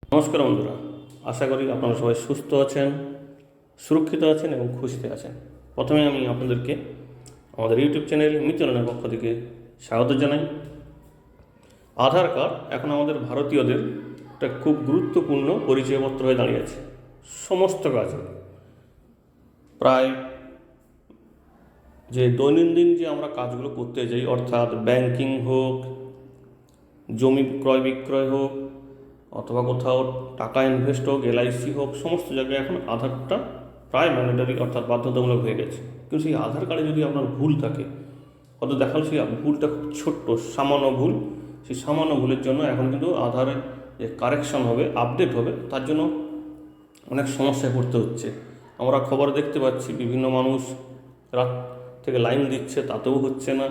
নমস্কার বন্ধুরা, আশা করি আপনারা সবাই সুস্থ আছেন, সুরক্ষিত আছেন এবং খুশিতে আছেন। প্রথমে আমি আপনাদেরকে আমাদের ইউটিউব চ্যানেল মিত্রনের পক্ষ থেকে স্বাগত জানাই। আধার কার্ড এখন আমাদের ভারতীয়দের একটা খুব গুরুত্বপূর্ণ পরিচয়পত্র হয়ে দাঁড়িয়েছে। সমস্ত কাজে প্রায় যে দৈনন্দিন যে আমরা কাজগুলো করতে যাই, অর্থাৎ ব্যাংকিং হোক, জমি ক্রয় বিক্রয় হোক, অথবা কোথাও টাকা ইনভেস্ট হোক, এলআইসি হোক, সমস্ত জায়গায় এখন আধারটা প্রায় ম্যান্ডেটারি অর্থাৎ বাধ্যতামূলক হয়ে গেছে। কিন্তু সেই আধার কার্ডে যদি আপনার ভুল থাকে, হয়তো দেখাল সেই ভুলটা খুব ছোট্ট সামান্য ভুল, সেই সামান্য ভুলের জন্য এখন কিন্তু আধারে যে কারেকশন হবে, আপডেট হবে, তার জন্য অনেক সমস্যায় পড়তে হচ্ছে। আমরা খবরে দেখতে পাচ্ছি বিভিন্ন মানুষ রাত থেকে লাইন দিচ্ছে, তাতেও হচ্ছে না।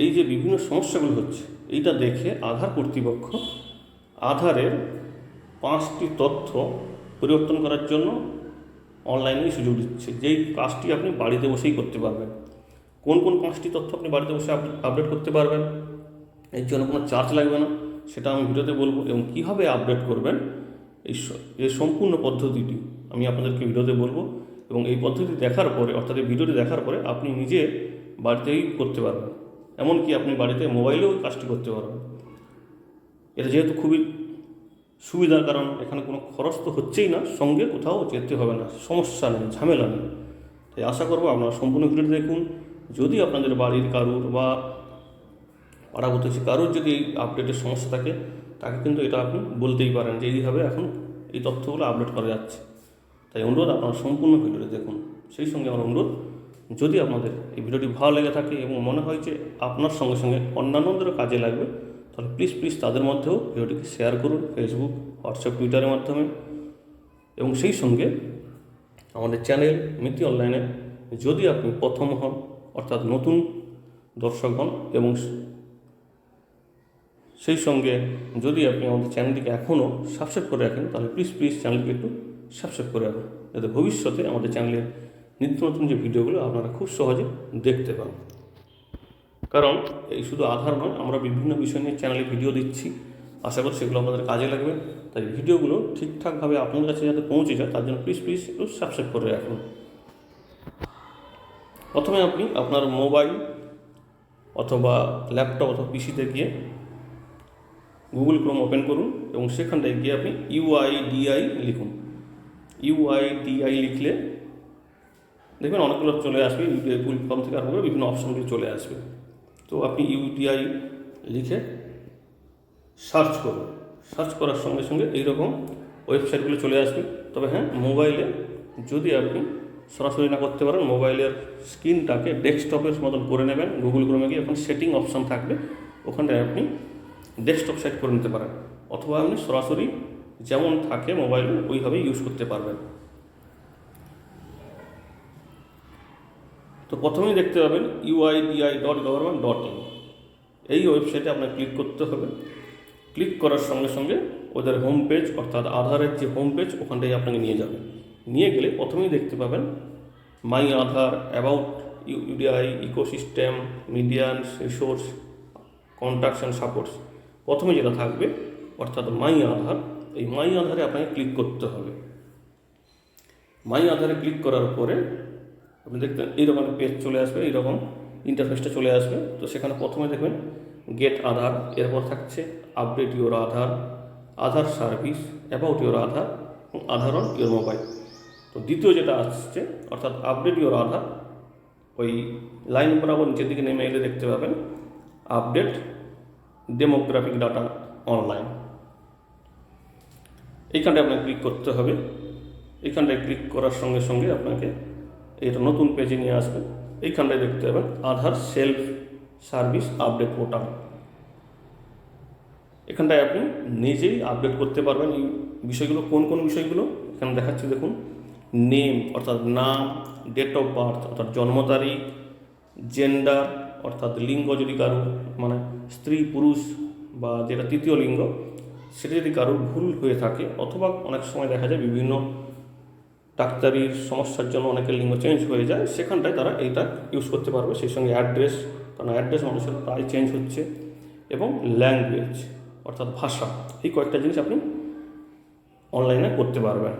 এই যে বিভিন্ন সমস্যাগুলো হচ্ছে, এইটা দেখে আধার কর্তৃপক্ষ আধারের 5টি তথ্য পরিবর্তন করার জন্য অনলাইনেই সুযোগ দিচ্ছে, যেই কাজটি আপনি বাড়িতে বসেই করতে পারবেন। কোন কোন 5টি তথ্য আপনি বাড়িতে বসে আপডেট করতে পারবেন, এর জন্য কোনো চার্জ লাগবে না, সেটা আমি ভিডিওতে বলবো। এবং কীভাবে আপডেট করবেন এই সম্পূর্ণ পদ্ধতিটি আমি আপনাদেরকে ভিডিওতে বলবো। এবং এই পদ্ধতি দেখার পরে, অর্থাৎ এই ভিডিওটি দেখার পরে আপনি নিজে বাড়িতেই করতে পারবেন। এমনকি আপনি বাড়িতে মোবাইলেও কাজটি করতে পারবেন। এটা যেহেতু খুবই সুবিধার, কারণ এখানে কোনো খরচ তো হচ্ছেই না, সঙ্গে কোথাও যেতে হবে না, সমস্যা নেই, ঝামেলা নেই। তাই আশা করবো আপনারা সম্পূর্ণ ভিডিওটি দেখুন। যদি আপনাদের বাড়ির কারুর বা পাড়া প্রতিবেশী কারুর যদি এই আপডেটের সমস্যা থাকে, তাকে কিন্তু এটা আপনি বলতেই পারেন যে এইভাবে এখন এই তথ্যগুলো আপডেট করা যাচ্ছে। তাই অনুরোধ, আপনারা সম্পূর্ণ ভিডিওটি দেখুন। সেই সঙ্গে আমার অনুরোধ, যদি আপনাদের এই ভিডিওটি ভালো লেগে থাকে এবং মনে হয় যে আপনার সঙ্গে সঙ্গে অন্যান্যদেরও কাজে লাগবে, তাহলে প্লিজ তাদের মধ্যেও ভিডিওটিকে শেয়ার করুন, ফেসবুক, হোয়াটসঅ্যাপ, টুইটারের মাধ্যমে। এবং সেই সঙ্গে আমাদের চ্যানেল মিতি অনলাইনে যদি আপনি প্রথম হন, অর্থাৎ নতুন দর্শক হন, এবং সেই সঙ্গে যদি আপনি আমাদের চ্যানেলটিকে এখনও সাবস্ক্রাইব করে রাখেন, তাহলে প্লিজ চ্যানেলটিকে একটু সাবস্ক্রাইব করে রাখুন, যাতে ভবিষ্যতে আমাদের চ্যানেলের নিত্য নতুন যে ভিডিওগুলো আপনারা খুব সহজে দেখতে পান। কারণ এই শুধু আধার নয়, আমরা বিভিন্ন বিষয় নিয়ে চ্যানেলে ভিডিও দিচ্ছি, আশা করি সেগুলো আপনাদের কাজে লাগবে। তাই ভিডিওগুলো ঠিকঠাকভাবে আপনার কাছে যাতে পৌঁছে যায়, তার জন্য প্লিজ একটু সাবস্ক্রাইব করে রাখুন। প্রথমে আপনি আপনার মোবাইল অথবা ল্যাপটপ অথবা পিসিতে গিয়ে গুগল ক্রোম ওপেন করুন এবং সেখানটায় গিয়ে আপনি ইউআইডিআই লিখুন। ইউআইডিআই লিখলে দেখবেন অনেকগুলো চলে আসবে, ইউডিআই ফুল ফর্ম থেকে আরম্ভ করে বিভিন্ন অপশনগুলো চলে আসবে। তো আপনি ইউডিআই লিখে সার্চ করুন। সার্চ করার সঙ্গে সঙ্গে এইরকম ওয়েবসাইটগুলো চলে আসবে। তবে হ্যাঁ, মোবাইলে যদি আপনি সরাসরি না করতে পারেন, মোবাইলের স্ক্রিনটাকে ডেস্কটপের মতন করে নেবেন। গুগল ক্রোমে গিয়ে এখন সেটিং অপশান থাকবে, ওখানটায় আপনি ডেস্কটপ সেট করে নিতে পারেন, অথবা আপনি সরাসরি যেমন থাকে মোবাইলে ওইভাবেই ইউজ করতে পারবেন। তো প্রথমেই দেখতে পাবেন uidi.government.in, এই ওয়েবসাইটে আপনার ক্লিক করতে হবে। ক্লিক করার সঙ্গে সঙ্গে ওদের হোম পেজ, অর্থাৎ আধারের যে হোম পেজ, ওখানটাই আপনাকে নিয়ে যাবে। নিয়ে গেলে প্রথমেই দেখতে পাবেন my Aadhaar, about UIDAI, ecosystem, media and resource, contacts and supports. প্রথমে যেটা থাকবে অর্থাৎ মাই আধার, এই মাই আধারে আপনাকে ক্লিক করতে হবে। মাই আধারে ক্লিক করার পরে আপনি দেখবেন এইরকম পেজ চলে আসবে, এইরকম ইন্টারফেসটা চলে আসবে। তো সেখানে প্রথমে দেখবেন গেট আধার, এরপর থাকছে update your Aadhaar, Aadhaar service, about your Aadhaar এবং আধার অন ইউর মোবাইল। তো দ্বিতীয় যেটা আসছে অর্থাৎ আপডেট ইউর আধার, ওই লাইন বরাবর নিচের দিকে নেমে এলে দেখতে পাবেন আপডেট ডেমোগ্রাফিক ডাটা অনলাইন। এইখানটায় আপনাকে ক্লিক করতে হবে। এইখানটায় ক্লিক করার সঙ্গে সঙ্গে আপনাকে এটা নতুন পেজে নিয়ে আসবে। এইখানটায় দেখতে পাবেন আধার সেলফ সার্ভিস আপডেট পোর্টাল। এখানটায় আপনি নিজেই আপডেট করতে পারবেন এই বিষয়গুলো। কোন কোন বিষয়গুলো এখানে দেখাচ্ছি দেখুন। নেম অর্থাৎ নাম, ডেট অফ বার্থ অর্থাৎ জন্ম তারিখ, জেন্ডার অর্থাৎ লিঙ্গ যদি কারুর মানে স্ত্রী পুরুষ বা যেটা তৃতীয় লিঙ্গ, সেটা যদি কারুর ভুল হয়ে থাকে, অথবা অনেক সময় দেখা যায় বিভিন্ন ডাক্তারির সমস্যার জন্য অনেকের লিঙ্গ চেঞ্জ হয়ে যায়, সেখানটায় তারা এইটা ইউজ করতে পারবে। সেই সঙ্গে অ্যাড্রেস, কারণ অ্যাড্রেস মানুষের প্রায় চেঞ্জ হচ্ছে, এবং ল্যাঙ্গুয়েজ অর্থাৎ ভাষা, এই কয়েকটা জিনিস আপনি অনলাইনে করতে পারবেন।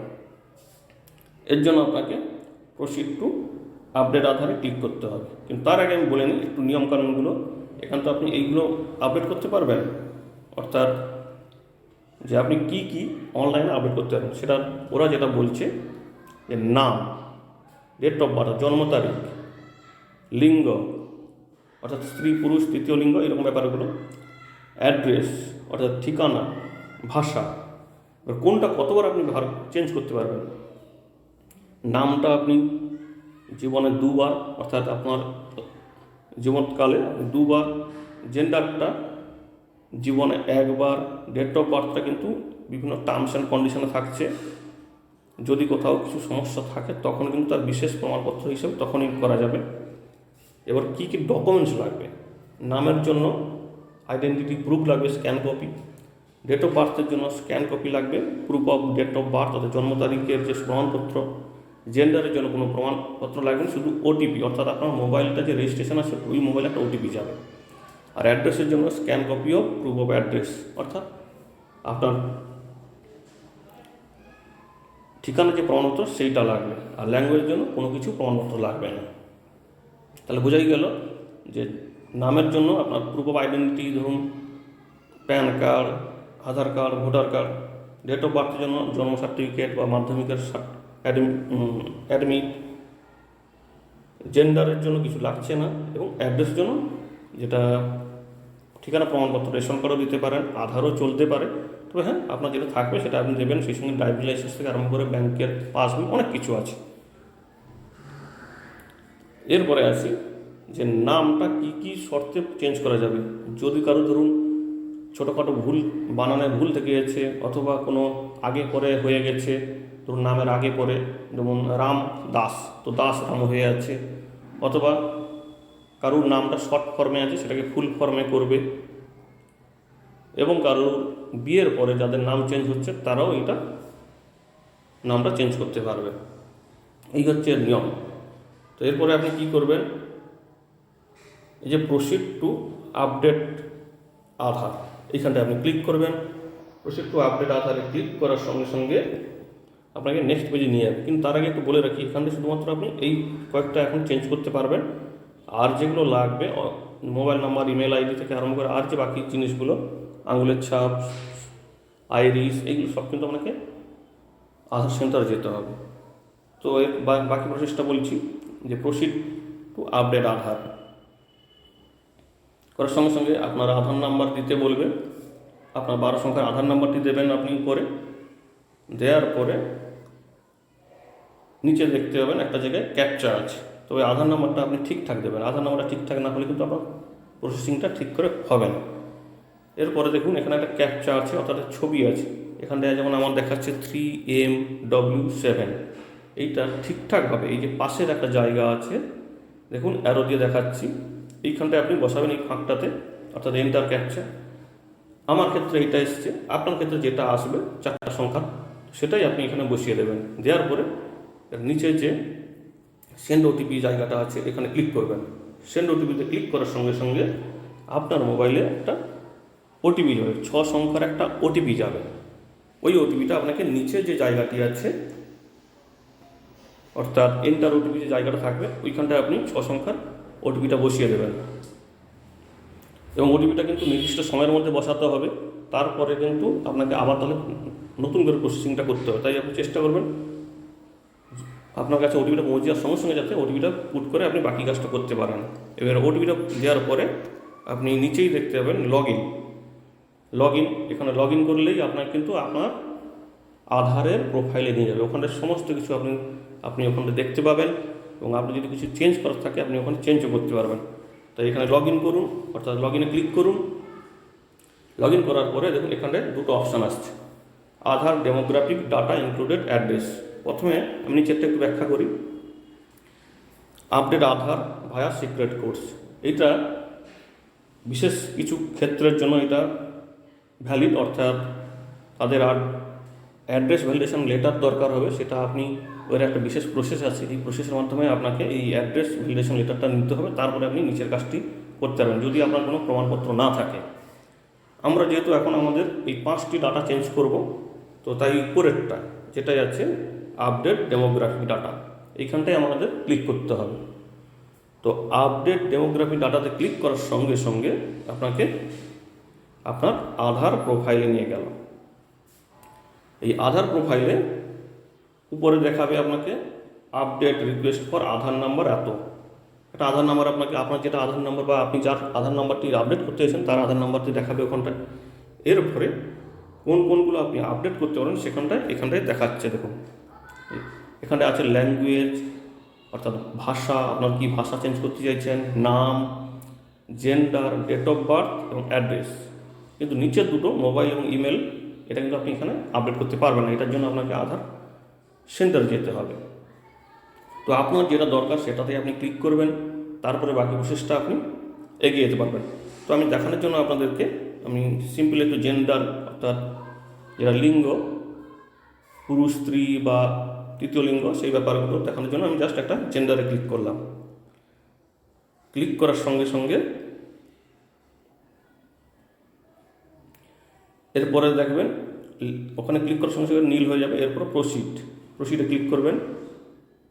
এর জন্য আপনাকে প্রসিড টু আপডেট আধারে ক্লিক করতে হবে। কিন্তু তার আগে আমি বলে নিই একটু নিয়মকানুনগুলো। এখানে তো আপনি এইগুলো আপডেট করতে পারবেন, অর্থাৎ যে আপনি কি কি অনলাইনে আপডেট করতে পারবেন সেটা ওরা যেটা বলছে যে নাম, ডেট অফ বার্থ, জন্ম তারিখ, লিঙ্গ অর্থাৎ স্ত্রী পুরুষ তৃতীয় লিঙ্গ, এরকম ব্যাপারগুলো, অ্যাড্রেস অর্থাৎ ঠিকানা, ভাষা, কোনটা কতবার আপনি চেঞ্জ করতে পারবেন। নামটা আপনি জীবনে দুবার, অর্থাৎ আপনার জীবনকালে দুবার, জেন্ডারটা জীবনে একবার, ডেট অফ বার্থটা কিন্তু বিভিন্ন টার্মস অ্যান্ড কন্ডিশনে থাকছে। যদি কোথাও কিছু সমস্যা থাকে তখন কিন্তু তার বিশেষ প্রমাণপত্র হিসেবে তখনই করা যাবে। এবার কী কী ডকুমেন্টস লাগবে, নামের জন্য আইডেন্টিটি প্রুফ লাগবে, স্ক্যান কপি। ডেট অফ বার্থের জন্য স্ক্যান কপি লাগবে, proof of date of birth অর্থাৎ জন্ম তারিখের যে প্রমাণপত্র। জেন্ডারের জন্য কোনো প্রমাণপত্র লাগবে, শুধু ওটিপি, অর্থাৎ আপনার মোবাইলটা যে রেজিস্ট্রেশন আছে ওই মোবাইলে একটা ওটিপি যাবে। আর অ্যাড্রেসের জন্য scan copy of proof of address, অর্থাৎ আপনার ঠিকানার যে প্রমাণপত্র সেইটা লাগবে। আর ল্যাঙ্গুয়েজের জন্য কোনো কিছু প্রমাণপত্র লাগবে না। তাহলে বোঝাই গেল যে নামের জন্য আপনার প্রুফ অফ আইডেন্টিটি, ধরুন PAN card, Aadhaar card, voter card. Date of বার্থের জন্য জন্ম সার্টিফিকেট বা মাধ্যমিকের অ্যাডমিট। জেন্ডারের জন্য কিছু লাগছে না। এবং অ্যাড্রেসের জন্য যেটা ঠিকানা প্রমাণপত্র, রেশন কার্ডও দিতে পারেন, আধারও চলতে পারে। তবে হ্যাঁ, আপনার যেটা থাকবে সেটা আপনি দেবেন। সেই সঙ্গে ড্রাইভিং লাইসেন্স থেকে আরম্ভ করে ব্যাংকের পাসবুক, অনেক কিছু আছে। এরপরে আসি যে নামটা কি কি শর্তে চেঞ্জ করা যাবে। যদি কারো ধরুন ছোটোখাটো ভুল, বানানে ভুল থেকে গেছে, অথবা কোনো আগে পরে হয়ে গেছে, ধরুন নামের আগে পরে, যেমন রাম দাস, তো দাস রাম হয়ে যাচ্ছে, অথবা কারুর নামটা শর্ট ফর্মে আছে সেটাকে ফুল ফর্মে করবে। এবং কারোর বিয়ের পরে যাদের নাম চেঞ্জ হচ্ছে তারাও এটা নামটা চেঞ্জ করতে পারবে। এই হচ্ছে নিয়ম। তো এরপরে আপনি কি করবেন, এই যে প্রসিড টু আপডেট আধার, এইখানটায় আপনি ক্লিক করবেন। প্রসিড টু আপডেট আধারে ক্লিক করার সঙ্গে সঙ্গে আপনাকে নেক্সট পেজে নিয়ে যাবে। কিন্তু তার আগে একটু বলে রাখি, এখানে শুধুমাত্র আপনি এই কয়েকটা এখন চেঞ্জ করতে পারবেন। আর যেগুলো লাগবে, মোবাইল নাম্বার, ইমেল আইডি থেকে আরম্ভ করে আর যে বাকি জিনিসগুলো, আঙুলের ছাপ, আইরিস, এইগুলো সব কিন্তু আপনাকে আধার সেন্টারে যেতে হবে। তো এর বাকি প্রসেসটা বলছি, যে প্রসিড টু আপডেট আধার করার সঙ্গে সঙ্গে আপনার আধার নাম্বার দিতে বলবে। আপনার 12 সংখ্যার আধার নাম্বারটি দেবেন আপনি উপরে। দেওয়ার পরে নিচে দেখতে পাবেন একটা জায়গায় ক্যাপচা আছে, তবে আধার নাম্বারটা আপনি ঠিকঠাক দেবেন। আধার নাম্বারটা ঠিকঠাক না হলে কিন্তু আপনার প্রসেসিংটা ঠিক করে হবে না। এরপরে দেখুন এখানে একটা ক্যাপচা আছে, অর্থাৎ ছবি আছে। এখানটায় যেমন আমার দেখাচ্ছে 3MW7, এইটা ঠিকঠাকভাবে এই যে পাশের একটা জায়গা আছে, দেখুন অ্যারো দিয়ে দেখাচ্ছি, এইখানটায় আপনি বসাবেন এই ফাঁকটাতে, অর্থাৎ এন্টার ক্যাপচা। আমার ক্ষেত্রে এইটা এসছে, আপনার ক্ষেত্রে যেটা আসবে 4টা সংখ্যা, সেটাই আপনি এখানে বসিয়ে দেবেন। দেওয়ার পরে নিচে যে সেন্ড ওটিপি জায়গাটা আছে এখানে ক্লিক করবেন। সেন্ড ওটিপিতে ক্লিক করার সঙ্গে সঙ্গে আপনার মোবাইলে একটা ওটিপি যাবে, 6 সংখ্যার একটা ওটিপি যাবে। ওই ওটিপিটা আপনাকে নিচে যে জায়গাটি আছে, অর্থাৎ এন্টার ওটিপি যে জায়গাটা থাকবে ওইখানটায় আপনি 6 সংখ্যার ওটিপিটা বসিয়ে দেবেন। এবং ওটিপিটা কিন্তু নির্দিষ্ট সময়ের মধ্যে বসাতে হবে, তারপরে কিন্তু আপনাকে আবার তাহলে নতুন করে প্রসেসিংটা করতে হবে। তাই আপনি চেষ্টা করবেন আপনার কাছে ওটিপিটা পৌঁছে যাওয়ার সঙ্গে সঙ্গে যাতে ওটিপিটা পুট করে আপনি বাকি কাজটা করতে পারেন। এবার ওটিপিটা দেওয়ার পরে আপনি নিচেই দেখতে পাবেন লগ ইন। এখানে লগ ইন করলেই আপনার কিন্তু আপনার আধারের প্রোফাইলে নিয়ে যাবে। ওখানে সমস্ত কিছু আপনি ওখানে দেখতে পাবেন, এবং আপনি যদি কিছু চেঞ্জ করার থাকে আপনি ওখানে চেঞ্জও করতে পারবেন। তাই এখানে লগ ইন করুন, অর্থাৎ লগ ইনে ক্লিক করুন। লগ ইন করার পরে দেখুন এখানে দুটো অপশান আসছে, আধার ডেমোগ্রাফিক ডাটা ইনক্লুডেড অ্যাড্রেস। প্রথমে আমি নিচেরটা একটু ব্যাখ্যা করি। আপডেট আধার ভায়া সিক্রেট কোডস, এইটা বিশেষ কিছু ক্ষেত্রের জন্য এটা ভ্যালিড, অর্থাৎ তাদের আর অ্যাড্রেস ভ্যালিডেশন লেটার দরকার হবে, সেটা আপনি ওর একটা বিশেষ প্রসেস আছে, এই প্রসেসের মাধ্যমে আপনাকে এই অ্যাড্রেস ভ্যালিডেশন লেটারটা নিতে হবে, তারপরে আপনি নিচের কাজটি করতে পারবেন যদি আপনার কোনো প্রমাণপত্র না থাকে। আমরা যেহেতু এখন আমাদের এই 5টি ডাটা চেঞ্জ করব, তো তাই উপরেরটা যেটাই আছে আপডেট ডেমোগ্রাফি ডাটা, এইখানটায় আমাদের ক্লিক করতে হবে। তো আপডেট ডেমোগ্রাফি ডাটাতে ক্লিক করার সঙ্গে সঙ্গে আপনাকে আপনার আধার প্রোফাইলে নিয়ে গেল। এই আধার প্রোফাইলে উপরে দেখাবে আপনাকে update request for Aadhaar number এত, একটা আধার নাম্বার আপনাকে আপনার যেটা আধার নাম্বার বা আপনি যার আধার নাম্বারটি আপডেট করতে চাইছেন তার আধার নাম্বারটি দেখাবে ওখানটায়। এরপরে কোনগুলো আপনি আপডেট করতে পারেন এখানটায় দেখাচ্ছে। দেখুন এখানটায় আছে ল্যাঙ্গুয়েজ, অর্থাৎ ভাষা, আপনার কি ভাষা চেঞ্জ করতে চাইছেন, নাম, জেন্ডার, ডেট অফ বার্থ এবং অ্যাড্রেস। কিন্তু নিচের দুটো মোবাইল এবং ইমেল এটা কিন্তু আপনি এখানে আপডেট করতে পারবেন না, এটার জন্য আপনাকে আধার সেন্টারে যেতে হবে। তো আপনার যেটা দরকার সেটাতেই আপনি ক্লিক করবেন, তারপরে বাকি প্রসেসটা আপনি এগিয়ে যেতে পারবেন। তো আমি দেখানোর জন্য আপনাদেরকে আমি সিম্পল একটু জেন্ডার, অর্থাৎ যেটা লিঙ্গ, পুরুষ, স্ত্রী বা তৃতীয় লিঙ্গ, সেই ব্যাপারগুলো দেখানোর জন্য আমি জাস্ট একটা জেন্ডারে ক্লিক করলাম। ক্লিক করার সঙ্গে সঙ্গে এরপরে দেখবেন ওখানে ক্লিক করার সঙ্গে সঙ্গে নীল হয়ে যাবে। এরপর প্রসিডে ক্লিক করবেন।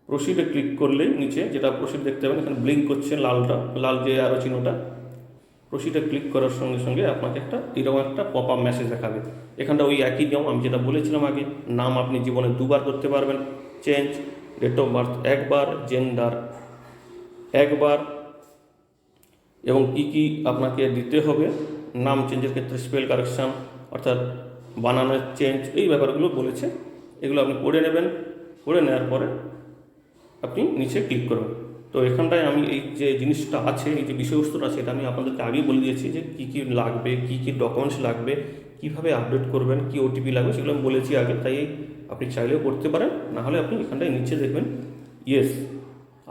প্রসিডে ক্লিক করলেই নিচে যেটা প্রসিড দেখতে পাবেন এখানে ব্লিঙ্ক করছে লাল যে আরও চিহ্নটা। প্রসিডে ক্লিক করার সঙ্গে সঙ্গে আপনাকে এরকম একটা পপ আপ মেসেজ দেখাবে। এখানটা ওই একই নিয়ম আমি যেটা বলেছিলাম আগে, নাম আপনি জীবনে 2 বার করতে পারবেন চেঞ্জ, ডেট অফ বার্থ 1 বার, জেন্ডার 1 বার, এবং কি আপনাকে দিতে হবে নাম চেঞ্জের ক্ষেত্রে স্পেল কারেকশান, অর্থাৎ বানানের চেঞ্জ, এই ব্যাপারগুলো বলেছে। এগুলো আপনি পড়ে নেবেন। পড়ে নেওয়ার পরে আপনি নিচে ক্লিক করবেন। তো এখানটায় আমি এই যে জিনিসটা আছে, এই যে বিষয়বস্তুটা আছে, এটা আমি আপনাদেরকে আগেই বলে দিয়েছি যে কী লাগবে, কী ডকুমেন্টস লাগবে, কীভাবে আপডেট করবেন, কী ওটিপি লাগবে, সেগুলো আমি বলেছি আগে। তাই আপনি চাইলেও করতে পারেন, নাহলে আপনি এখানটায় নিচে দেখবেন yes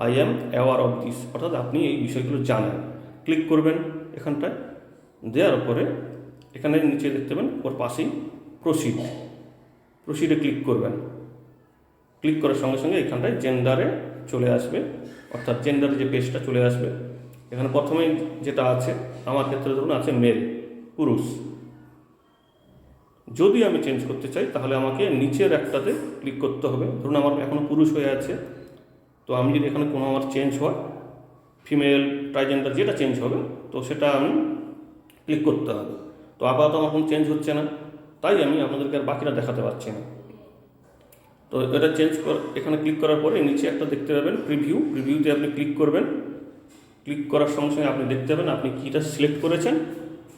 I am aware of this, অর্থাৎ আপনি এই বিষয়গুলো জানেন। ক্লিক করবেন এখানটায়। দেওয়ার পরে এখানে নিচে দেখতে পাবেন ওর পাশেই প্রসিডে ক্লিক করবেন। ক্লিক করার সঙ্গে সঙ্গে এখানটায় জেন্ডারে চলে আসবে, অর্থাৎ জেন্ডারে যে পেজটা চলে আসবে। এখানে প্রথমেই যেটা আছে আমার ক্ষেত্রে ধরুন আছে মেল, পুরুষ। যদি আমি চেঞ্জ করতে চাই তাহলে আমাকে নিচের একটাতে ক্লিক করতে হবে। ধরুন আমার এখনও পুরুষ হয়ে আছে, তো আমি যদি এখানে কোনো আমার চেঞ্জ হয়, ফিমেল, ট্রাইজেন্ডার যেটা চেঞ্জ হবে, তো সেটা আমি ক্লিক করতে হবে। তো আপাতত আমার কোনো চেঞ্জ হচ্ছে না, তাই আমি আপনাদেরকে আর বাকিটা দেখাতে পারছি না। তো এটা এখানে ক্লিক করার পরে নিচে একটা দেখতে পাবেন প্রিভিউতে আপনি ক্লিক করবেন। ক্লিক করার সঙ্গে সঙ্গে আপনি দেখতে পাবেন আপনি কীটা সিলেক্ট করেছেন,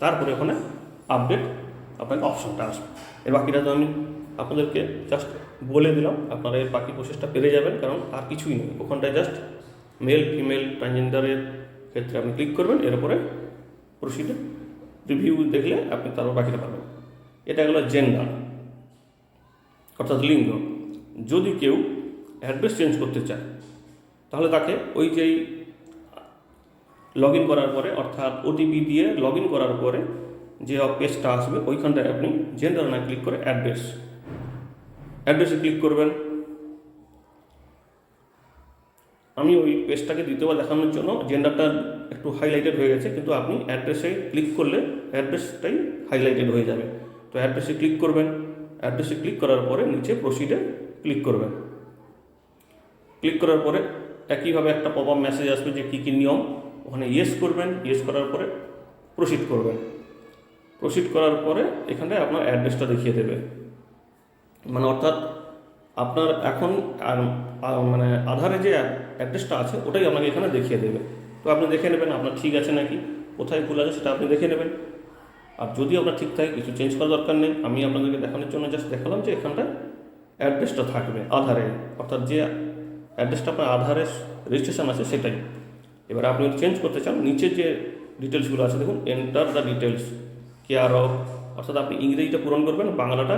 তারপরে ওখানে আপডেট আপনাকে অপশনটা আসবে। এর বাকিটা তো আমি আপনাদেরকে জাস্ট বলে দিলাম, আপনারা এর বাকি প্রসেসটা পেরে যাবেন, কারণ আর কিছুই নেই। ওখানটায় জাস্ট মেল, ফিমেল, ট্রান্সজেন্ডারের ক্ষেত্রে আপনি ক্লিক করবেন, এরপরে প্রসিডে রিভিউ দেখলে আপনি তারপর বাকিটা পাবেন। এটা গেলো জেন্ডার, অর্থাৎ লিঙ্গ। যদি কেউ অ্যাড্রেস চেঞ্জ করতে চায় তাহলে তাকে ওই যেই লগ ইন করার পরে, অর্থাৎ ওটিপি দিয়ে লগ ইন করার পরে যে পেজটা আসবে ওইখানটায় আপনি জেন্ডার না ক্লিক করে অ্যাড্রেসে ক্লিক করবেন। আমি ওই পেজটাকে দ্বিতীয়বার দেখানোর জন্য জেন্ডারটা একটু হাইলাইটেড হয়ে গেছে, কিন্তু আপনি অ্যাড্রেসে ক্লিক করলে অ্যাড্রেসটাই হাইলাইটেড হয়ে যাবে। তো অ্যাড্রেসে ক্লিক করবেন। অ্যাড্রেসে ক্লিক করার পরে নিচে প্রসিডে ক্লিক করবেন। ক্লিক করার পরে একইভাবে একটা পপ আপ মেসেজ আসবে যে কী নিয়ম, ওখানে ইয়েস করবেন। ইয়েস করার পরে প্রসিড করবেন। প্রসিড করার পরে এখানটায় আপনার অ্যাড্রেসটা দেখিয়ে দেবে, মানে অর্থাৎ আপনার এখন মানে আধারে যে অ্যাড্রেসটা আছে ওটাই আপনাকে এখানে দেখিয়ে দেবে। তো আপনি দেখে নেবেন আপনার ঠিক আছে নাকি, কোথায় ভুল আছে সেটা আপনি দেখে নেবেন। আর যদি আপনার ঠিক থাকে, কিছু চেঞ্জ করার দরকার নেই। আমি আপনাদেরকে দেখানোর জন্য জাস্ট দেখালাম যে এখানটায় অ্যাড্রেসটা থাকবে আধারে, অর্থাৎ যে অ্যাড্রেসটা আপনার আধারে রেজিস্ট্রেশন আছে সেটাই। এবার আপনি চেঞ্জ করতে চান, নিচের যে ডিটেলসগুলো আছে দেখুন, enter the details care of, অর্থাৎ আপনি ইংরেজিটা পূরণ করবেন, বাংলাটা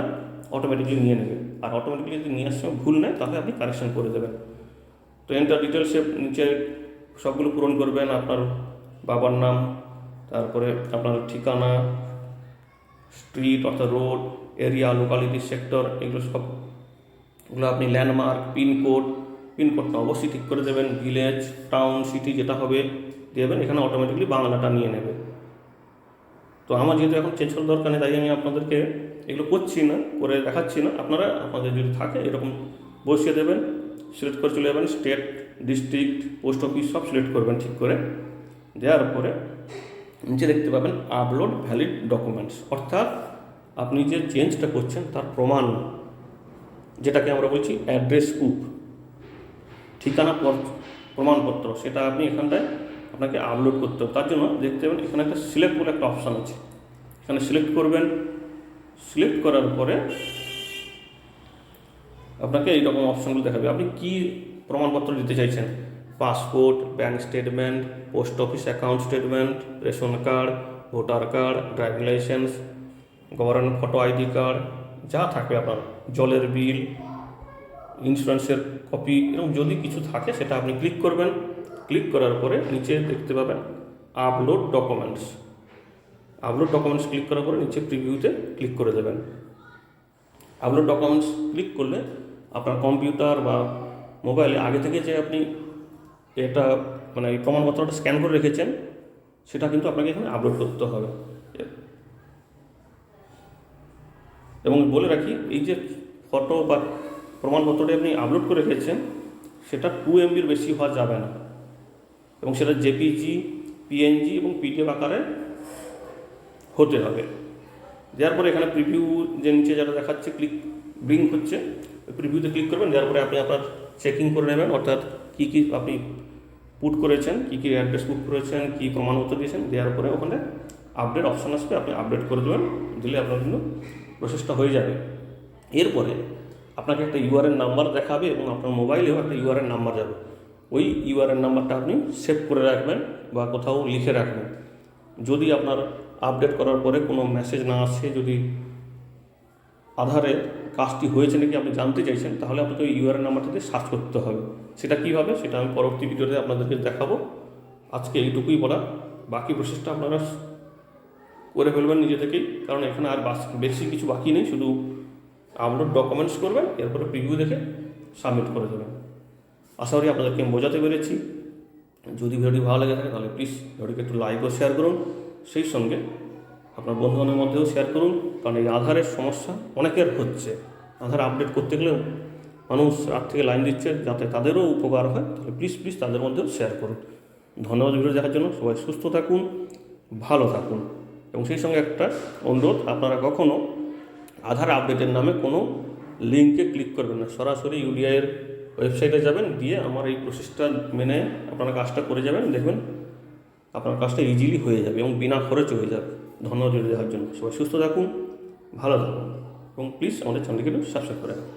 অটোমেটিকলি নিয়ে নেবে। আর অটোমেটিকলি যদি নিয়ে আসার সময় ভুল নেয় তাহলে আপনি কারেকশন করে দেবেন। তো এন্টার ডিটেলসে নিচে সবগুলো পূরণ করবেন, আপনার বাবার নাম, তারপরে আপনার ঠিকানা, স্ট্রিট অর্থাৎ রোড, এরিয়া, লোকালিটি, সেক্টর, এগুলো সবগুলো আপনি ল্যান্ডমার্ক, পিনকোডটা অবশ্যই ঠিক করে দেবেন। ভিলেজ, টাউন, সিটি যেটা হবে দেবেন, এখানে অটোমেটিকলি বাংলাটা নিয়ে নেবে। তো আমার যেহেতু এখন চেঞ্জ করার দরকার নেই, তাই আমি আপনাদেরকে এগুলো করছি না, করে দেখাচ্ছি না। আপনারা আপনাদের যদি থাকে এরকম বসিয়ে দেবেন, সিলেক্ট করে চলে যাবেন, স্টেট, ডিস্ট্রিক্ট, পোস্ট অফিস সব সিলেক্ট করবেন ঠিক করে। দেওয়ার পরে নিচে দেখতে পাবেন আপলোড ভ্যালিড ডকুমেন্টস, অর্থাৎ আপনি যে চেঞ্জটা করছেন তার প্রমাণ, যেটাকে আমরা বলছি অ্যাড্রেস প্রুফ, ঠিকানা প্রমাণপত্র, সেটা আপনি এখানটায় আপনাকে আপলোড করতে হবে। তার জন্য দেখতে পাবেন এখানে একটা সিলেক্ট বলে একটা অপশান আছে, এখানে সিলেক্ট করবেন। সিলেক্ট করার পরে আপনাকে এইরকম অপশানগুলো দেখাবে, আপনি কী প্রমাণপত্র দিতে চাইছেন। Passport, bank statement, post office account statement, ration card, voter card, driving licence, government photo ID card, যা থাকবে আপনার, জলের বিল, ইন্স্যুরেন্সের কপি, এরকম যদি কিছু থাকে সেটা আপনি ক্লিক করবেন। ক্লিক করার পরে নিচে দেখতে পাবেন upload documents. Upload documents click করার পরে নিচে প্রিভিউতে ক্লিক করে দেবেন। আপলোড ডকুমেন্টস ক্লিক করলে আপনার কম্পিউটার বা মোবাইলে আগে থেকে যে আপনি এটা মানে এই প্রমাণপত্রটা স্ক্যান করে রেখেছেন সেটা কিন্তু আপনাকে এখানে আপলোড করতে হবে। এবং বলে রাখি, এই যে ফটো বা প্রমাণপত্রটি আপনি আপলোড করে রেখেছেন সেটা 2 MBর বেশি হওয়া যাবে না, এবং সেটা জেপিজি, পিএনজি এবং পিডিএফ আকারে হতে হবে। দেওয়ার পরে এখানে প্রিভিউ যে নিচে যেটা দেখাচ্ছে ব্রিং হচ্ছে, প্রিভিউতে ক্লিক করবেন। দেওয়ার পরে আপনি আপনার চেকিং করে নেবেন, অর্থাৎ কী কী আপনি পুট করেছেন, কী কী অ্যাড্রেস পুট করেছেন, কী প্রমাণপত্র দিয়েছেন। দেওয়ার পরে ওখানে আপডেট অপশান আসবে, আপনি আপডেট করে দেবেন। দিলে আপনার কিন্তু প্রসেসটা হয়ে যাবে। এরপরে আপনাকে একটা ইউআরএন নাম্বার দেখাবে এবং আপনার মোবাইলেও একটা ইউআরএন নাম্বার যাবে। ওই ইউআরএন নাম্বারটা আপনি সেভ করে রাখবেন বা কোথাও লিখে রাখবেন। যদি আপনার আপডেট করার পরে কোনো মেসেজ না আসে, যদি আধারে কাজটি হয়েছে নাকি আপনি জানতে চাইছেন, তাহলে আপনাকে ওই ইউআরএন নাম্বারটাতে সার্চ করতে হবে। সেটা কীভাবে সেটা আমি পরবর্তী ভিডিওতে আপনাদেরকে দেখাবো। আজকে এইটুকুই বলা, বাকি প্রসেসটা আপনারা করে ফেলবেন নিজে থেকেই, কারণ এখানে আর বেশি কিছু বাকি নেই, শুধু আপলোড ডকুমেন্টস করবেন, এরপরে প্রিভিউ দেখে সাবমিট করে দেবেন। আশা করি আপনাদেরকে আমি বোঝাতে পেরেছি। যদি ভিডিওটি ভালো লেগে থাকে তাহলে প্লিজ ভিডিওটিকে একটু লাইক ও শেয়ার করুন, সেই সঙ্গে আপনার বন্ধুবান্ধবের মধ্যেও শেয়ার করুন, কারণ এই আধারের সমস্যা অনেকের হচ্ছে। আধার আপডেট করতে গেলেও মানুষ রাত থেকে লাইন দিচ্ছে, যাতে তাদেরও উপকার হয়, তাহলে প্লিজ তাদের মধ্যেও শেয়ার করুন। ধন্যবাদ ভিডিও দেখার জন্য। সবাই সুস্থ থাকুন, ভালো থাকুন। এবং সেই সঙ্গে একটা অনুরোধ, আপনারা কখনও আধার আপডেটের নামে কোনো লিঙ্কে ক্লিক করবেন না। সরাসরি ইউডিআইয়ের ওয়েবসাইটে যাবেন, দিয়ে আমার এই প্রসেসটা মেনে আপনারা কাজটা করে যাবেন, দেখবেন আপনার কাজটা ইজিলি হয়ে যাবে এবং বিনা খরচে হয়ে যাবে। ধন্যবাদ ভিডিও দেখার জন্য। সবাই সুস্থ থাকুন, ভালো থাকুন এবং প্লিজ আমাদের চ্যানেলকে সাবস্ক্রাইব করে রাখুন।